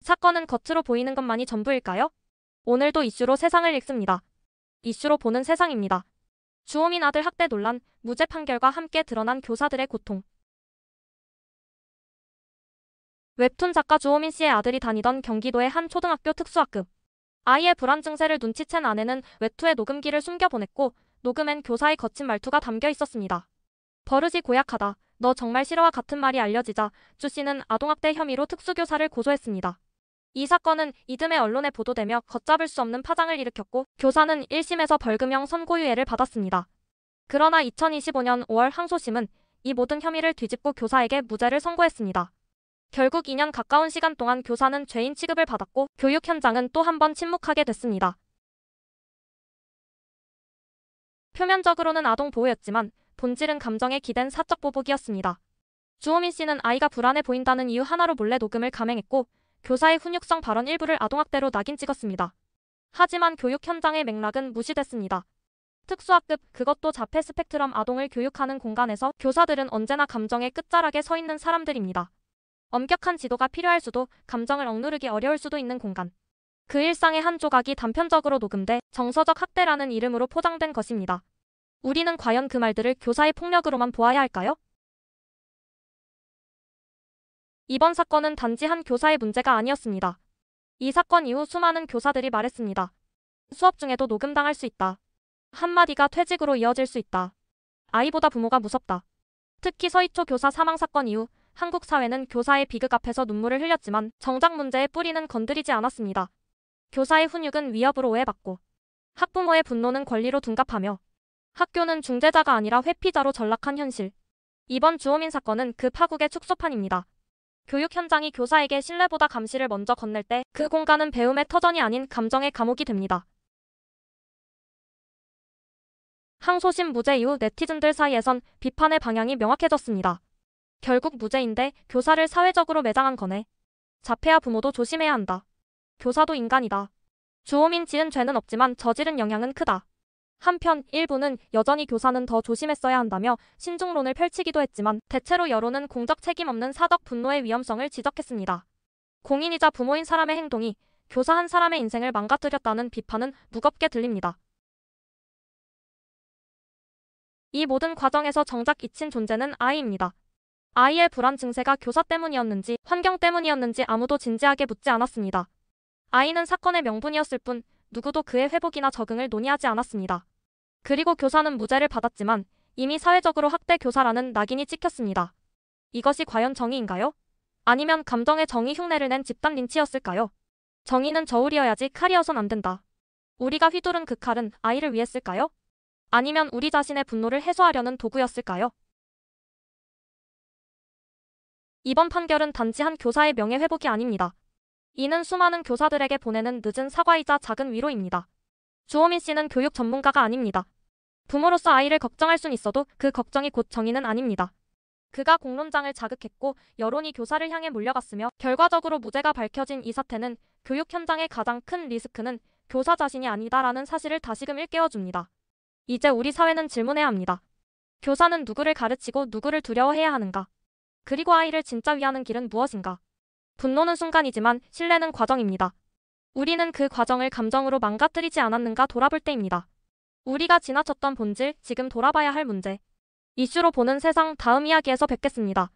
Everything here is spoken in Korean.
사건은 겉으로 보이는 것만이 전부일까요? 오늘도 이슈로 세상을 읽습니다. 이슈로 보는 세상입니다. 주호민 아들 학대 논란, 무죄 판결과 함께 드러난 교사들의 고통. 웹툰 작가 주호민 씨의 아들이 다니던 경기도의 한 초등학교 특수학급. 아이의 불안 증세를 눈치챈 아내는 외투에 녹음기를 숨겨보냈고 녹음엔 교사의 거친 말투가 담겨 있었습니다. 버릇이 고약하다. 너 정말 싫어와 같은 말이 알려지자 주 씨는 아동학대 혐의로 특수교사를 고소했습니다. 이 사건은 이듬해 언론에 보도되며 걷잡을 수 없는 파장을 일으켰고 교사는 1심에서 벌금형 선고유예를 받았습니다. 그러나 2025년 5월 항소심은 이 모든 혐의를 뒤집고 교사에게 무죄를 선고했습니다. 결국 2년 가까운 시간 동안 교사는 죄인 취급을 받았고 교육 현장은 또 한 번 침묵하게 됐습니다. 표면적으로는 아동 보호였지만 본질은 감정에 기댄 사적 보복이었습니다. 주호민 씨는 아이가 불안해 보인다는 이유 하나로 몰래 녹음을 감행했고 교사의 훈육성 발언 일부를 아동학대로 낙인 찍었습니다. 하지만 교육 현장의 맥락은 무시됐습니다. 특수학급, 그것도 자폐 스펙트럼 아동을 교육하는 공간에서 교사들은 언제나 감정의 끝자락에 서 있는 사람들입니다. 엄격한 지도가 필요할 수도, 감정을 억누르기 어려울 수도 있는 공간. 그 일상의 한 조각이 단편적으로 녹음돼 정서적 학대라는 이름으로 포장된 것입니다. 우리는 과연 그 말들을 교사의 폭력으로만 보아야 할까요? 이번 사건은 단지 한 교사의 문제가 아니었습니다. 이 사건 이후 수많은 교사들이 말했습니다. 수업 중에도 녹음당할 수 있다. 한마디가 퇴직으로 이어질 수 있다. 아이보다 부모가 무섭다. 특히 서희초 교사 사망 사건 이후 한국 사회는 교사의 비극 앞에서 눈물을 흘렸지만 정작 문제의 뿌리는 건드리지 않았습니다. 교사의 훈육은 위협으로 오해받고 학부모의 분노는 권리로 둔갑하며 학교는 중재자가 아니라 회피자로 전락한 현실. 이번 주호민 사건은 그 파국의 축소판입니다. 교육 현장이 교사에게 신뢰보다 감시를 먼저 건넬 때 그 공간은 배움의 터전이 아닌 감정의 감옥이 됩니다. 항소심 무죄 이후 네티즌들 사이에선 비판의 방향이 명확해졌습니다. 결국 무죄인데 교사를 사회적으로 매장한 거네. 자폐아 부모도 조심해야 한다. 교사도 인간이다. 주호민 지은 죄는 없지만 저지른 영향은 크다. 한편 일부는 여전히 교사는 더 조심했어야 한다며 신중론을 펼치기도 했지만 대체로 여론은 공적 책임 없는 사적 분노의 위험성을 지적했습니다. 공인이자 부모인 사람의 행동이 교사 한 사람의 인생을 망가뜨렸다는 비판은 무겁게 들립니다. 이 모든 과정에서 정작 잊힌 존재는 아이입니다. 아이의 불안 증세가 교사 때문이었는지 환경 때문이었는지 아무도 진지하게 묻지 않았습니다. 아이는 사건의 명분이었을 뿐 누구도 그의 회복이나 적응을 논의하지 않았습니다. 그리고 교사는 무죄를 받았지만 이미 사회적으로 학대 교사라는 낙인이 찍혔습니다. 이것이 과연 정의인가요? 아니면 감정의 정의 흉내를 낸 집단 린치였을까요? 정의는 저울이어야지 칼이어선 안 된다. 우리가 휘두른 그 칼은 아이를 위했을까요? 아니면 우리 자신의 분노를 해소하려는 도구였을까요? 이번 판결은 단지 한 교사의 명예회복이 아닙니다. 이는 수많은 교사들에게 보내는 늦은 사과이자 작은 위로입니다. 주호민 씨는 교육 전문가가 아닙니다. 부모로서 아이를 걱정할 순 있어도 그 걱정이 곧 정의는 아닙니다. 그가 공론장을 자극했고 여론이 교사를 향해 몰려갔으며 결과적으로 무죄가 밝혀진 이 사태는 교육 현장의 가장 큰 리스크는 교사 자신이 아니다라는 사실을 다시금 일깨워줍니다. 이제 우리 사회는 질문해야 합니다. 교사는 누구를 가르치고 누구를 두려워해야 하는가? 그리고 아이를 진짜 위하는 길은 무엇인가? 분노는 순간이지만 신뢰는 과정입니다. 우리는 그 과정을 감정으로 망가뜨리지 않았는가 돌아볼 때입니다. 우리가 지나쳤던 본질, 지금 돌아봐야 할 문제. 이슈로 보는 세상 다음 이야기에서 뵙겠습니다.